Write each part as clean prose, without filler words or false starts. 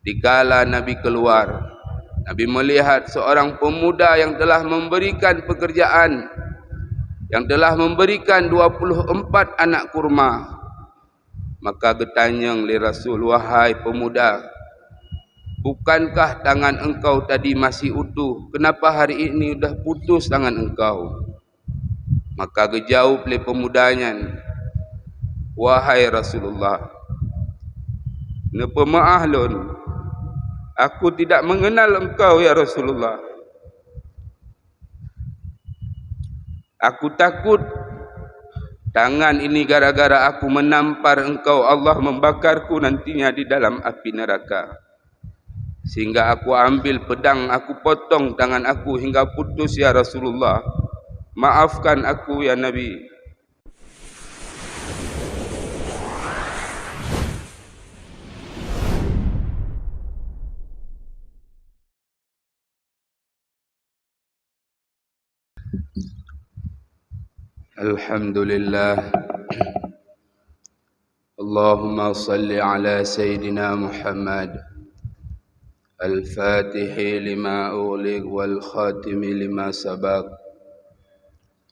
Dikala Nabi keluar, Nabi melihat seorang pemuda yang telah memberikan pekerjaan, yang telah memberikan 24 anak kurma. Maka bertanya li Rasul, wahai pemuda, bukankah tangan engkau tadi masih utuh? Kenapa hari ini sudah putus tangan engkau? Maka dijawab oleh pemudanya, wahai Rasulullah, napa maaf lon, aku tidak mengenal engkau ya Rasulullah. Aku takut tangan ini gara-gara aku menampar engkau, Allah membakarku nantinya di dalam api neraka. Sehingga aku ambil pedang, aku potong tangan aku hingga putus ya Rasulullah. Maafkan aku ya Nabi. Alhamdulillah. Allahumma salli ala Sayyidina Muhammad al-Fatih lima ughliq wal khatim lima sabaq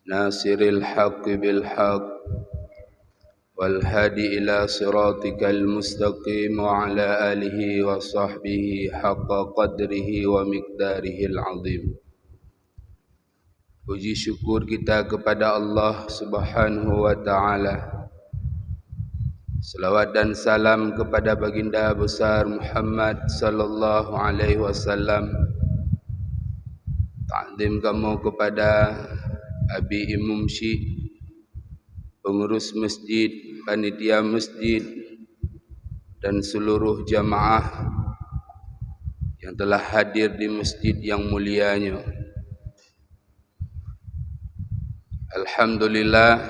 nasiril haqqi bil haqq wal hadi ila siratikal mustaqim wa ala alihi wa sahbihi haqqa qadrihi wa miqdarihil azim. Puji syukur kita kepada Allah Subhanahu wa ta'ala. Salawat dan salam kepada baginda besar Muhammad sallallahu alaihi wasallam. Ta'zim kamu kepada Abi Imam Syekh, pengurus masjid, panitia masjid dan seluruh jamaah yang telah hadir di masjid yang mulianya. Alhamdulillah,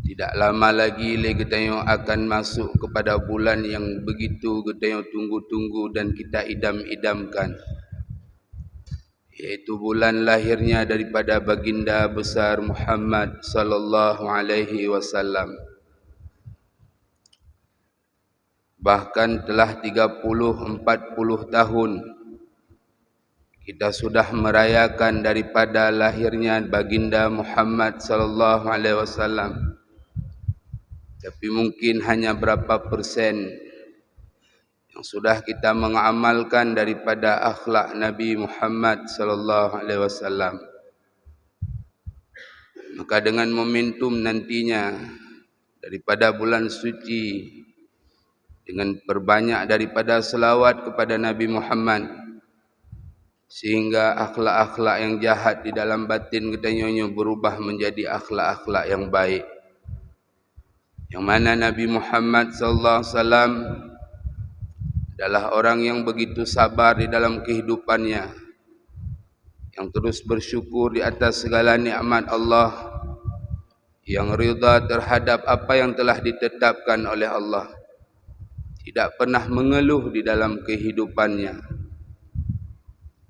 tidak lama lagi kita akan masuk kepada bulan yang begitu kita tunggu-tunggu dan kita idam-idamkan, yaitu bulan lahirnya daripada baginda besar Muhammad sallallahu alaihi wasallam. Bahkan telah 30-40 tahun kita sudah merayakan daripada lahirnya baginda Muhammad sallallahu alaihi wasallam. Tapi mungkin hanya berapa persen yang sudah kita mengamalkan daripada akhlak Nabi Muhammad sallallahu alaihi wasallam. Maka dengan momentum nantinya daripada bulan suci, dengan perbanyak daripada selawat kepada Nabi Muhammad, sehingga akhlak-akhlak yang jahat di dalam batin kita berubah menjadi akhlak-akhlak yang baik. Yang mana Nabi Muhammad sallallahu alaihi wasallam adalah orang yang begitu sabar di dalam kehidupannya, yang terus bersyukur di atas segala nikmat Allah, yang ridha terhadap apa yang telah ditetapkan oleh Allah, tidak pernah mengeluh di dalam kehidupannya.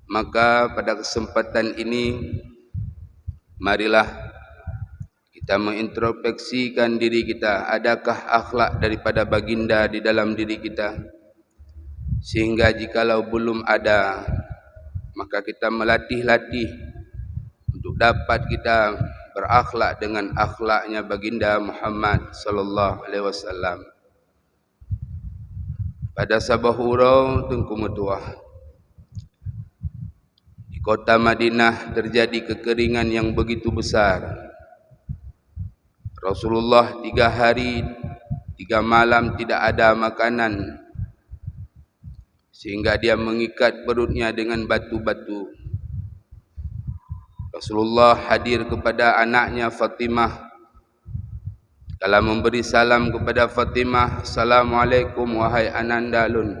Maka pada kesempatan ini, marilah kita mengintrospeksikan diri kita, adakah akhlak daripada baginda di dalam diri kita? Sehingga jikalau belum ada, maka kita melatih-latih untuk dapat kita berakhlak dengan akhlaknya baginda Muhammad sallallahu alaihi wasallam. Pada sabah urau tengku metuah, di kota Madinah terjadi kekeringan yang begitu besar. Rasulullah 3 hari 3 malam tidak ada makanan, sehingga dia mengikat perutnya dengan batu-batu. Rasulullah hadir kepada anaknya Fatimah. Kala memberi salam kepada Fatimah, Assalamualaikum wahai ananda lun.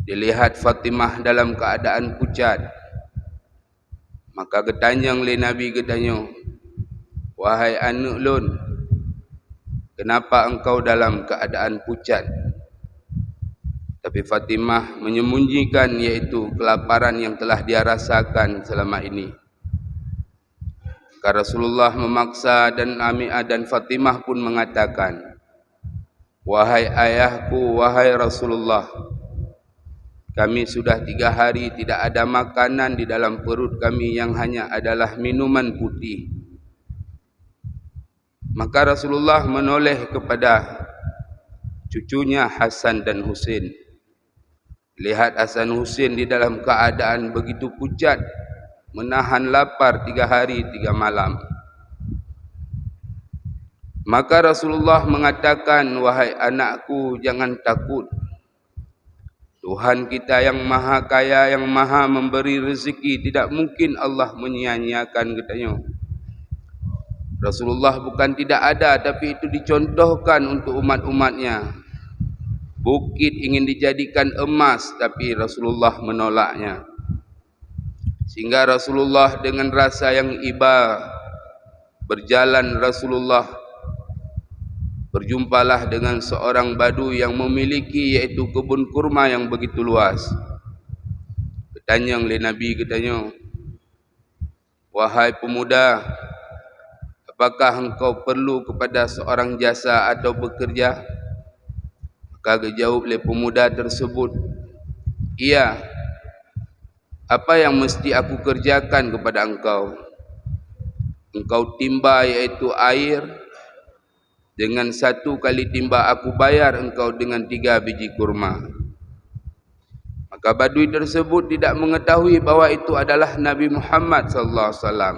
Dilihat Fatimah dalam keadaan pucat. Maka ketanyang li Nabi, ketanya, wahai anak lun, kenapa engkau dalam keadaan pucat? Tapi Fatimah menyembunyikan yaitu kelaparan yang telah dia rasakan selama ini. Maka Rasulullah memaksa dan Fatimah pun mengatakan, wahai ayahku, wahai Rasulullah, kami sudah 3 hari tidak ada makanan di dalam perut kami yang hanya adalah minuman putih. Maka Rasulullah menoleh kepada cucunya Hasan dan Husain. Lihat Hasan Husain di dalam keadaan begitu pucat, menahan lapar 3 hari 3 malam. Maka Rasulullah mengatakan, wahai anakku, jangan takut. Tuhan kita yang maha kaya, yang maha memberi rezeki, tidak mungkin Allah menyia-nyiakan, katanya. Rasulullah bukan tidak ada, tapi itu dicontohkan untuk umat-umatnya. Bukit ingin dijadikan emas, tapi Rasulullah menolaknya. Sehingga Rasulullah dengan rasa yang iba berjalan, Rasulullah berjumpalah dengan seorang badu yang memiliki yaitu kebun kurma yang begitu luas. Bertanya oleh Nabi, katanya, wahai pemuda, apakah engkau perlu kepada seorang jasa atau bekerja? Maka dijawab oleh pemuda tersebut, iya. Apa yang mesti aku kerjakan kepada engkau? Engkau timba yaitu air, dengan 1 kali timba aku bayar engkau dengan 3 biji kurma. Maka badui tersebut tidak mengetahui bahawa itu adalah Nabi Muhammad sallallahu alaihi wasallam.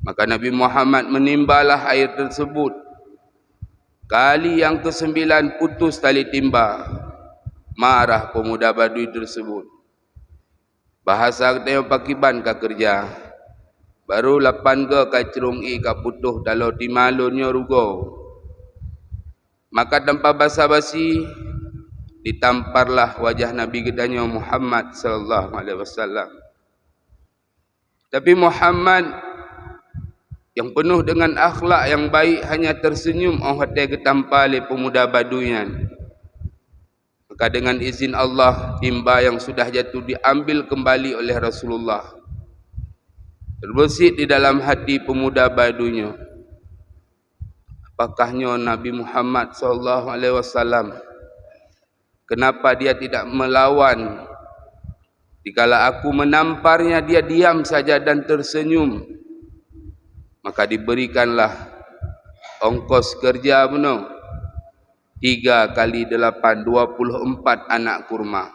Maka Nabi Muhammad menimbalah air tersebut. Kali yang ke-9 putus tali timba. Marah pemuda badui tersebut. Bahasa katanya pakiban ka kerja. Baru 8 ke kacrung i ka putuh dalau timalunnya rugo. Maka tanpa basa-basi ditamparlah wajah Nabi gedanya Muhammad sallallahu alaihi wasallam. Tapi Muhammad yang penuh dengan akhlak yang baik hanya tersenyum hati getampar oleh pemuda baduian. Maka dengan izin Allah, timba yang sudah jatuh diambil kembali oleh Rasulullah. Terbesit di dalam hati pemuda badunya. Apakahnya Nabi Muhammad sallallahu alaihi wasallam, kenapa dia tidak melawan? Dikala aku menamparnya, dia diam saja dan tersenyum. Maka diberikanlah ongkos kerja benar 3 kali 8, 24 anak kurma.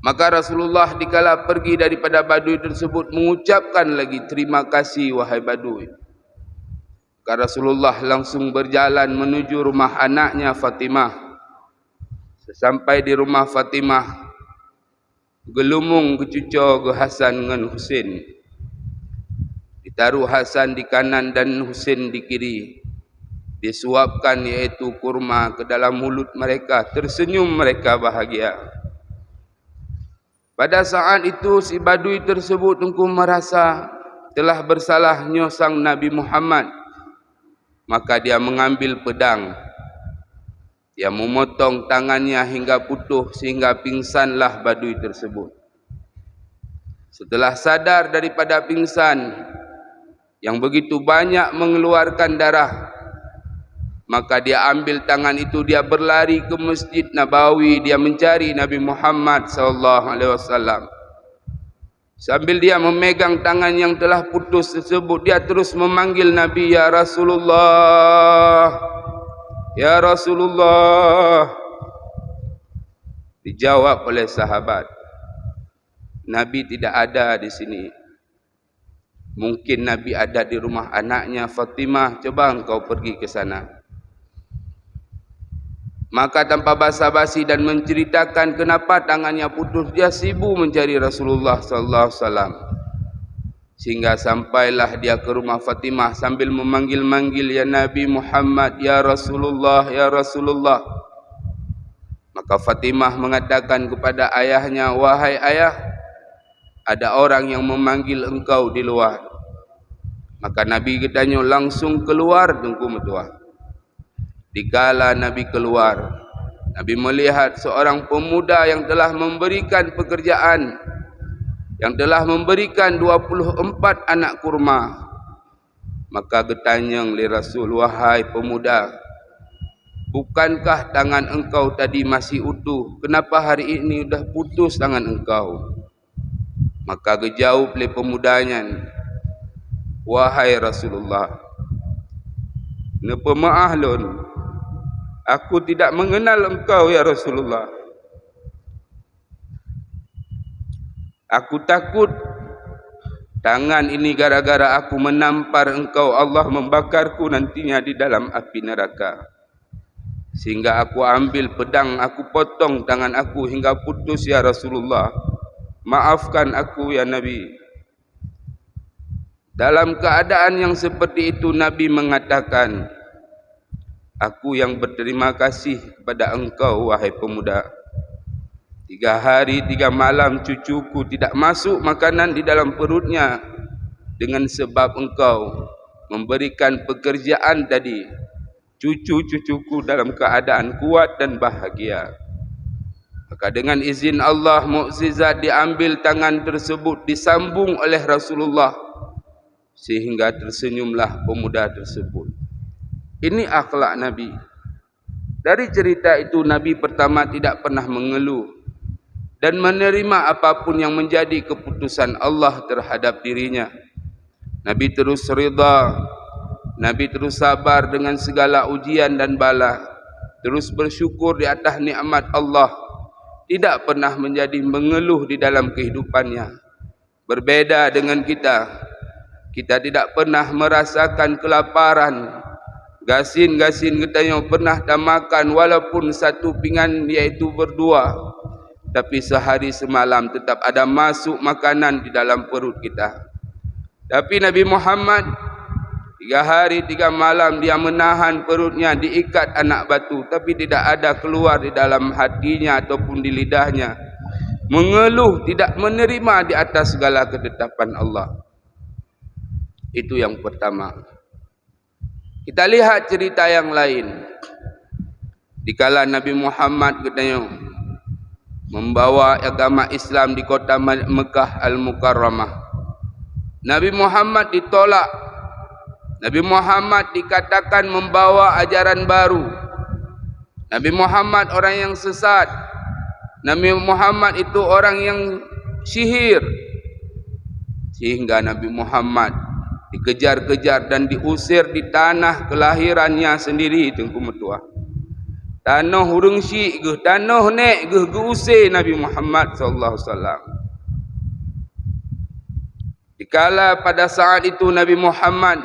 Maka Rasulullah dikala pergi daripada badui tersebut mengucapkan lagi, terima kasih wahai badui. Maka Rasulullah langsung berjalan menuju rumah anaknya Fatimah. Sesampai di rumah Fatimah, gelumung kecucur ke Hasan dengan Husain. Ditaruh Hasan di kanan dan Husain di kiri. Disuapkan yaitu kurma ke dalam mulut mereka. Tersenyum mereka bahagia. Pada saat itu si badui tersebut engkau merasa telah bersalahnya sang Nabi Muhammad. Maka dia mengambil pedang. Dia memotong tangannya hingga putus sehingga pingsanlah badui tersebut. Setelah sadar daripada pingsan yang begitu banyak mengeluarkan darah, maka dia ambil tangan itu, dia berlari ke Masjid Nabawi, dia mencari Nabi Muhammad sallallahu alaihi wasallam. Sambil dia memegang tangan yang telah putus tersebut, dia terus memanggil Nabi, ya Rasulullah, ya Rasulullah. Dijawab oleh sahabat, Nabi tidak ada di sini. Mungkin Nabi ada di rumah anaknya Fatimah, coba engkau pergi ke sana. Maka tanpa basa-basi dan menceritakan kenapa tangannya putus, dia sibuk mencari Rasulullah sallallahu alaihi wasallam. Sehingga sampailah dia ke rumah Fatimah sambil memanggil-manggil, ya Nabi Muhammad, ya Rasulullah, ya Rasulullah. Maka Fatimah mengatakan kepada ayahnya, wahai ayah, ada orang yang memanggil engkau di luar. Maka Nabi katanya langsung keluar tengku metua. Dikala Nabi keluar, Nabi melihat seorang pemuda yang telah memberikan pekerjaan, yang telah memberikan 24 anak kurma. Maka getanyang li Rasul, wahai pemuda, bukankah tangan engkau tadi masih utuh? Kenapa hari ini sudah putus tangan engkau? Maka dijawab oleh pemudanya, wahai Rasulullah, nepemaah lon, aku tidak mengenal engkau ya Rasulullah. Aku takut tangan ini gara-gara aku menampar engkau, Allah membakarku nantinya di dalam api neraka. Sehingga aku ambil pedang, aku potong tangan aku hingga putus ya Rasulullah. Maafkan aku ya Nabi. Dalam keadaan yang seperti itu Nabi mengatakan, aku yang berterima kasih kepada engkau wahai pemuda. 3 hari 3 malam cucuku tidak masuk makanan di dalam perutnya dengan sebab engkau memberikan pekerjaan tadi. Cucu-cucuku dalam keadaan kuat dan bahagia. Maka dengan izin Allah, mukjizat diambil tangan tersebut, disambung oleh Rasulullah, sehingga tersenyumlah pemuda tersebut. Ini akhlak Nabi. Dari cerita itu Nabi pertama tidak pernah mengeluh dan menerima apapun yang menjadi keputusan Allah terhadap dirinya. Nabi terus ridha, Nabi terus sabar dengan segala ujian dan bala, terus bersyukur di atas nikmat Allah, tidak pernah menjadi mengeluh di dalam kehidupannya. Berbeda dengan kita, kita tidak pernah merasakan kelaparan. Gasin-gasin kita yang pernah dah makan walaupun satu pinggan iaitu berdua, tapi sehari semalam tetap ada masuk makanan di dalam perut kita. Tapi Nabi Muhammad 3 hari 3 malam dia menahan perutnya, diikat anak batu, tapi tidak ada keluar di dalam hatinya ataupun di lidahnya. Mengeluh, tidak menerima di atas segala ketetapan Allah. Itu yang pertama. Kita lihat cerita yang lain. Dikala Nabi Muhammad katanya membawa agama Islam di kota Mekah Al-Mukarramah, Nabi Muhammad ditolak. Nabi Muhammad dikatakan membawa ajaran baru. Nabi Muhammad orang yang sesat. Nabi Muhammad itu orang yang sihir. Sehingga Nabi Muhammad dikejar-kejar dan diusir di tanah kelahirannya sendiri. Tengku metua. Tanah hurung syik ke, tanah nek ke usir Nabi Muhammad sallallahu alaihi wasallam. Dikala pada saat itu Nabi Muhammad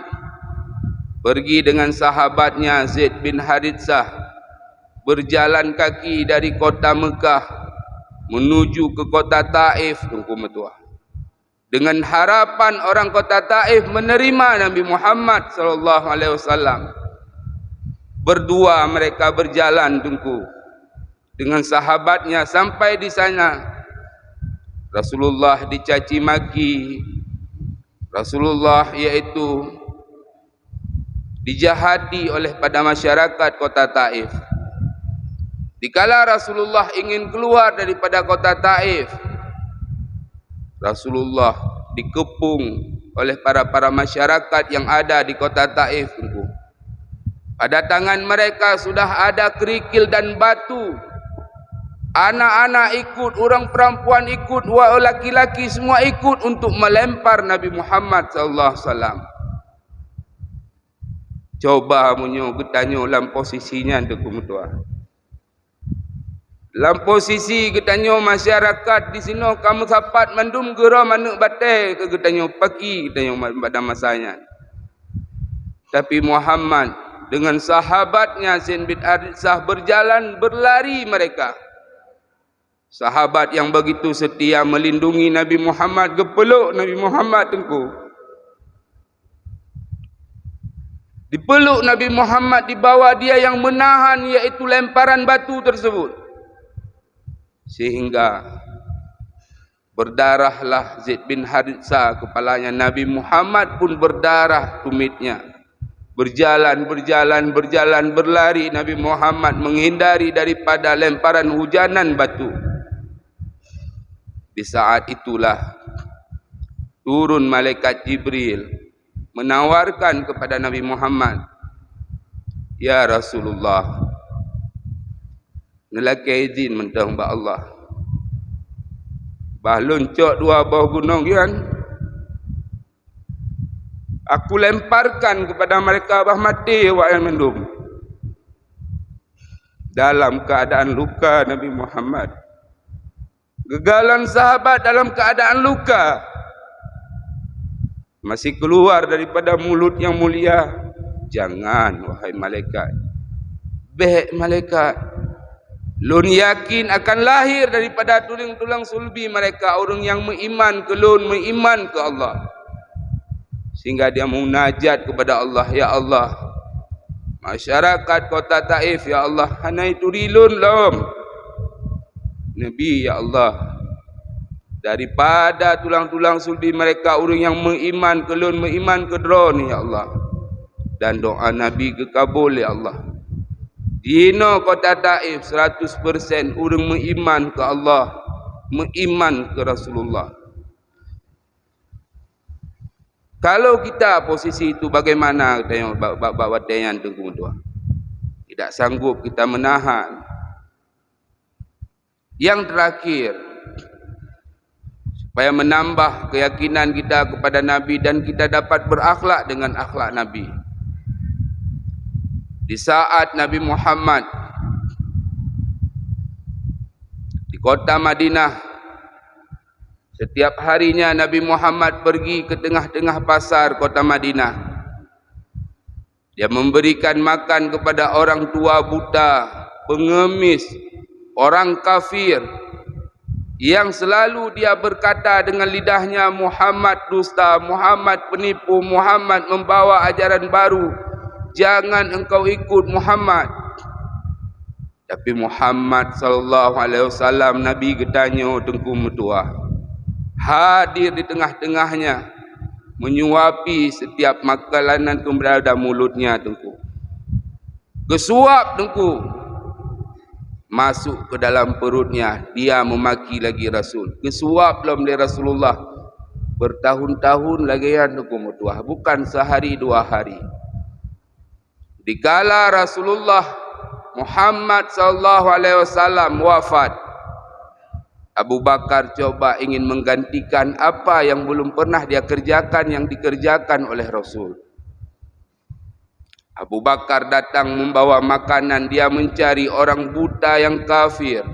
pergi dengan sahabatnya Zaid bin Haritsah berjalan kaki dari kota Mekah menuju ke kota Taif, dengan harapan orang kota Taif menerima Nabi Muhammad sallallahu alaihi wasallam. Berdua mereka berjalan dengan sahabatnya sampai di sana. Rasulullah dicaci maki. Rasulullah yaitu dijahati oleh pada masyarakat kota Taif. Dikala Rasulullah ingin keluar daripada kota Taif, Rasulullah dikepung oleh para masyarakat yang ada di kota Taif. Pada tangan mereka sudah ada kerikil dan batu. Anak-anak ikut, orang perempuan ikut, laki-laki semua ikut untuk melempar Nabi Muhammad sallallahu alaihi wasallam. Coba munyo getanyo dalam posisinya dekum tua. Dalam posisi getanyo masyarakat di sini kamu sapat mandum gera manuk batai ke getanyo pagi getanyo pada masanya. Tapi Muhammad dengan sahabatnya Zaid bin Haritsah berjalan berlari mereka. Sahabat yang begitu setia melindungi Nabi Muhammad, gepeluk Nabi Muhammad tengku. Dipeluk Nabi Muhammad, dibawa dia yang menahan yaitu lemparan batu tersebut. Sehingga berdarahlah Zaid bin Haritsah kepalanya. Nabi Muhammad pun berdarah tumitnya. Berjalan berlari Nabi Muhammad menghindari daripada lemparan hujanan batu. Di saat itulah turun malaikat Jibril menawarkan kepada Nabi Muhammad, ya Rasulullah, Nelaki izin mentang ba Allah. Bah loncok dua bawah gunung kan. Aku lemparkan kepada mereka bah mati wa yang mendum. Dalam keadaan luka Nabi Muhammad. Gegalan sahabat dalam keadaan luka. Masih keluar daripada mulut yang mulia. Jangan wahai malaikat. Baik malaikat. Lun yakin akan lahir daripada tulang-tulang sulbi mereka orang yang beriman ke lun, beriman ke Allah. Sehingga dia munajat kepada Allah, ya Allah, masyarakat kota Taif, ya Allah, hanai turilun lahum. Nabi, ya Allah, daripada tulang-tulang sulbi mereka orang yang beriman ke lun, beriman ke drone, ya Allah. Dan doa Nabi kekabul, ya Allah. Dino kota Taif 100% orang beriman ke Allah, beriman ke Rasulullah. Kalau kita posisi itu bagaimana tengok bawa dayan tengku tua. Tidak sanggup kita menahan. Yang terakhir, supaya menambah keyakinan kita kepada Nabi dan kita dapat berakhlak dengan akhlak Nabi. Di saat Nabi Muhammad di kota Madinah, setiap harinya Nabi Muhammad pergi ke tengah-tengah pasar kota Madinah. Dia memberikan makan kepada orang tua buta, pengemis, orang kafir, yang selalu dia berkata dengan lidahnya, Muhammad dusta, Muhammad penipu, Muhammad membawa ajaran baru, jangan engkau ikut Muhammad. Tapi Muhammad sallallahu alaihi wasallam, Nabi getanyo tengku metua, hadir di tengah-tengahnya, menyuapi setiap makanan yang berada mulutnya tengku. Kesuap tengku, masuk ke dalam perutnya, dia memaki lagi Rasul. Kesuap belum dari Rasulullah, bertahun-tahun lagi ya tengku metua, bukan sehari dua hari. Dikala Rasulullah Muhammad sallallahu alaihi wasallam wafat, Abu Bakar coba ingin menggantikan apa yang belum pernah dia kerjakan yang dikerjakan oleh Rasul. Abu Bakar datang membawa makanan, dia mencari orang buta yang kafir.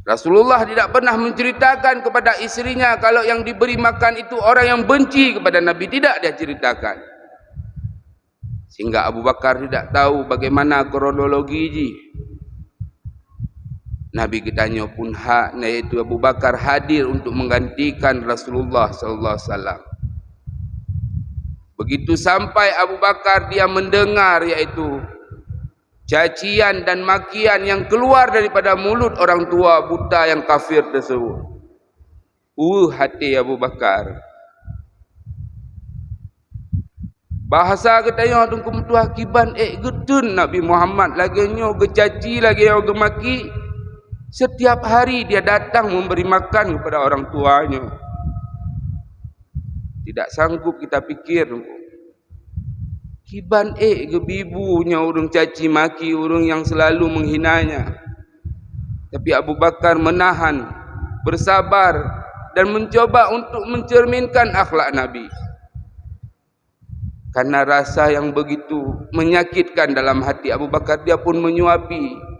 Rasulullah tidak pernah menceritakan kepada istrinya kalau yang diberi makan itu orang yang benci kepada Nabi, tidak dia ceritakan. Sehingga Abu Bakar tidak tahu bagaimana kronologi ini. Nabi kitanya pun hak, yaitu Abu Bakar hadir untuk menggantikan Rasulullah sallallahu alaihi wasallam. Begitu sampai Abu Bakar, dia mendengar yaitu cacian dan makian yang keluar daripada mulut orang tua buta yang kafir tersebut. Hati Abu Bakar. Bahasa katanya tungku mutua kiban getun Nabi Muhammad lagi nyo gecaci lagi yang gemaki. Setiap hari dia datang memberi makan kepada orang tuanya. Tidak sanggup kita pikir kiban gebibunya orang caci maki, orang yang selalu menghinanya. Tapi Abu Bakar menahan, bersabar dan mencoba untuk mencerminkan akhlak Nabi. Karena rasa yang begitu menyakitkan dalam hati Abu Bakar, dia pun menyuapi.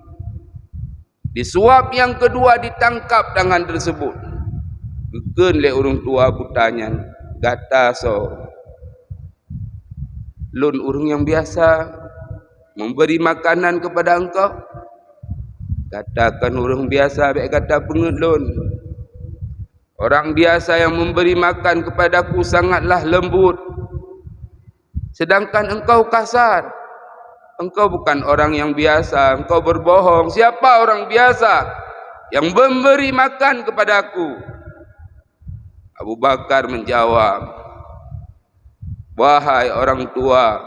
Di suap yang kedua ditangkap tangan tersebut. Bukan le orang tua butanya, gata so. Lun orang yang biasa memberi makanan kepada engkau. Katakan orang biasa, baik kata pengelun. Orang biasa yang memberi makan kepadaku sangatlah lembut. Sedangkan engkau kasar. Engkau bukan orang yang biasa, engkau berbohong. Siapa orang biasa yang memberi makan kepadaku? Abu Bakar menjawab, wahai orang tua,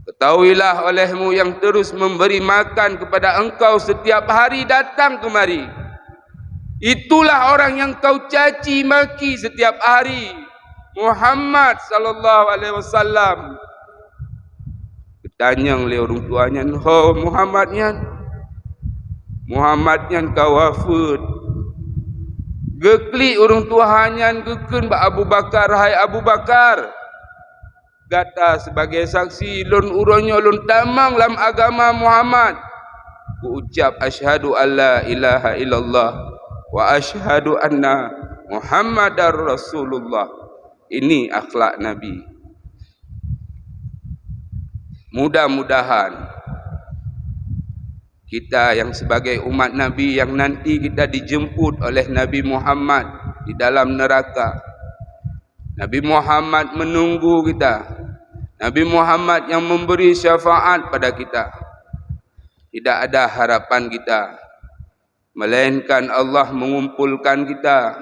ketahuilah olehmu yang terus memberi makan kepada engkau setiap hari datang kemari. Itulah orang yang kau caci maki setiap hari, Muhammad sallallahu alaihi wasallam. Tanya oleh orang tuanya, "Ho Muhammad nyan kau wafat." Geklik orang tua hanyan geken ba Abu Bakar, "Hai Abu Bakar, gata sebagai saksi lun uronyo lun tamang dalam agama Muhammad. Ku ucap asyhadu alla ilaha illallah wa asyhadu anna Muhammadar Rasulullah." Ini akhlak Nabi. Mudah-mudahan kita yang sebagai umat Nabi yang nanti kita dijemput oleh Nabi Muhammad di dalam neraka, Nabi Muhammad menunggu kita, Nabi Muhammad yang memberi syafaat pada kita. Tidak ada harapan kita melainkan Allah mengumpulkan kita.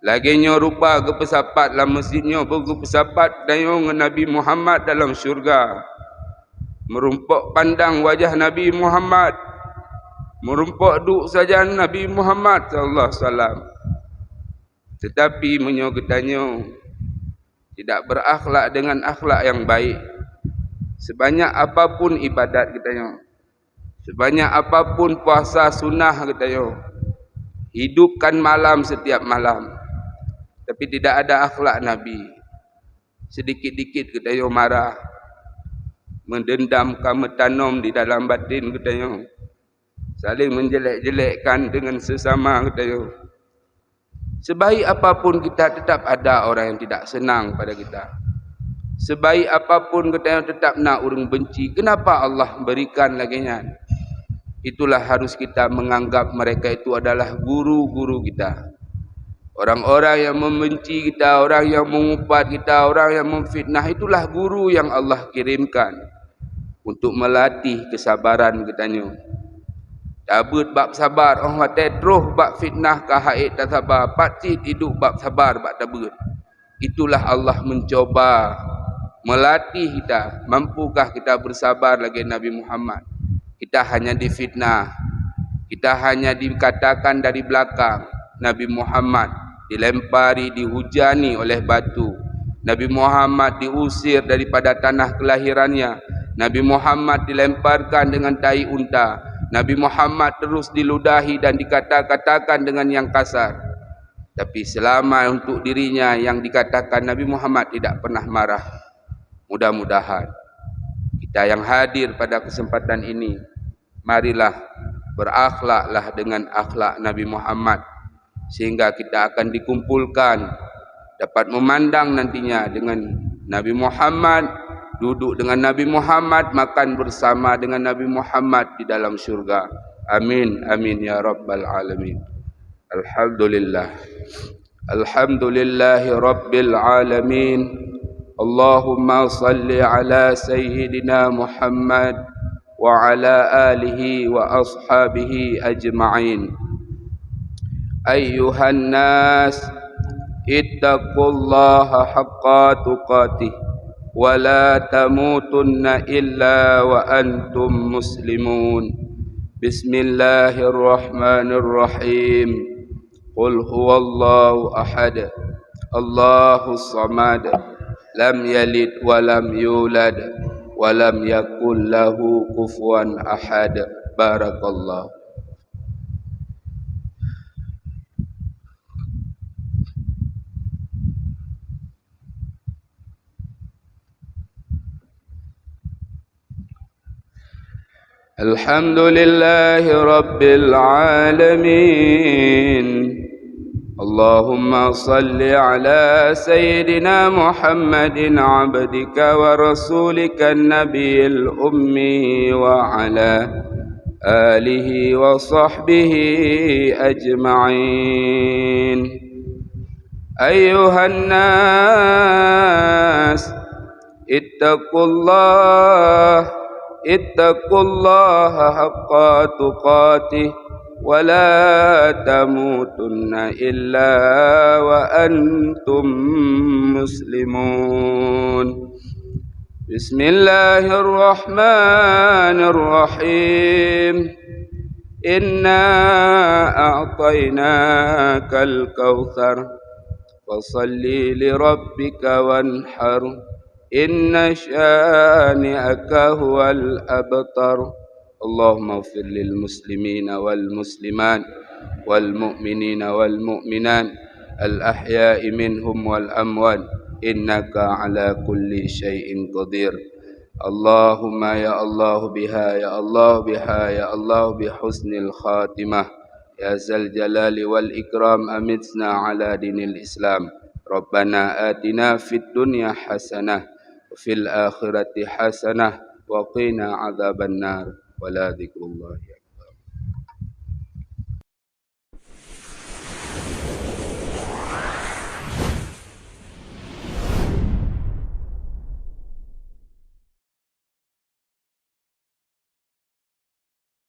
Laginya rupa kepesapat dalam masjidnya, berkepesapat dengan Nabi Muhammad dalam syurga. Merumpuk pandang wajah Nabi Muhammad, merumpuk duk saja Nabi Muhammad sallallahu alaihi wasallam. Tetapi menyogetanya tidak berakhlak dengan akhlak yang baik. Sebanyak apapun ibadat kita, sebanyak apapun puasa sunnah kita, hidupkan malam setiap malam, tapi tidak ada akhlak Nabi. Sedikit-dikit kita marah, mendendam kamu-tanom di dalam batin kita, saling menjelek-jelekkan dengan sesama kita. Sebaik apapun kita, tetap ada orang yang tidak senang pada kita. Sebaik apapun kita tetap nak orang benci. Kenapa Allah berikan laginya? Itulah harus kita menganggap mereka itu adalah guru-guru kita. Orang-orang yang membenci kita, orang yang mengupat kita, orang yang memfitnah, itulah guru yang Allah kirimkan untuk melatih kesabaran kitanya. Tabut bab sabar, orang kata terus bab fitnah ka haid tak sabar, pasti hidup bab sabar bab tabut. Itulah Allah mencoba melatih kita. Mampukah kita bersabar lagi Nabi Muhammad? Kita hanya difitnah, kita hanya dikatakan dari belakang. Nabi Muhammad dilempari, dihujani oleh batu. Nabi Muhammad diusir daripada tanah kelahirannya. Nabi Muhammad dilemparkan dengan tai unta. Nabi Muhammad terus diludahi dan dikata-katakan dengan yang kasar. Tapi selama untuk dirinya yang dikatakan, Nabi Muhammad tidak pernah marah. Mudah-mudahan kita yang hadir pada kesempatan ini, marilah berakhlaklah dengan akhlak Nabi Muhammad, sehingga kita akan dikumpulkan, dapat memandang nantinya dengan Nabi Muhammad, duduk dengan Nabi Muhammad, makan bersama dengan Nabi Muhammad di dalam syurga. Amin, amin ya rabbal alamin. Alhamdulillah. Alhamdulillahi rabbil alamin. Allahumma salli ala sayyidina Muhammad wa ala alihi wa ashabihi ajma'in. Ayyuhan nas, ittaqullaha haqqa tuqatih wa la tamutunna illa wa antum muslimun. Bismillahirrahmanirrahim. Qul huwallahu ahad, Allahus samad, lam yalid wa lam yulad wa lam yakul lahu kufuwan ahad. Barakallah. Alhamdulillahi rabbil alamin. Allahumma salli ala sayyidina Muhammadin abdika wa rasulika nabiyil ummi wa ala alihi wa sahbihi ajma'in. Ayyuhan nas, ittaqullaha haqqa tuqatih wa la tamutunna illa wa antum muslimun. Bismillahirrahmanirrahim. Inna a'tainakal kautsar fasalli li rabbika wanhar. إن شانئك هو الأبتر. اللهم اغفر للمسلمين والمسلمات والمؤمنين والمؤمنات الأحياء منهم والأموات إنك على كل شيء قدير. اللهم يا الله بها يا الله بها يا الله بحسن الخاتمة يا ذا الجلال والإكرام أمتنا على دين الإسلام. ربنا آتنا في الدنيا حسنة وفي الآخرة حسنة وقنا عذاب النار ولا ذكر الله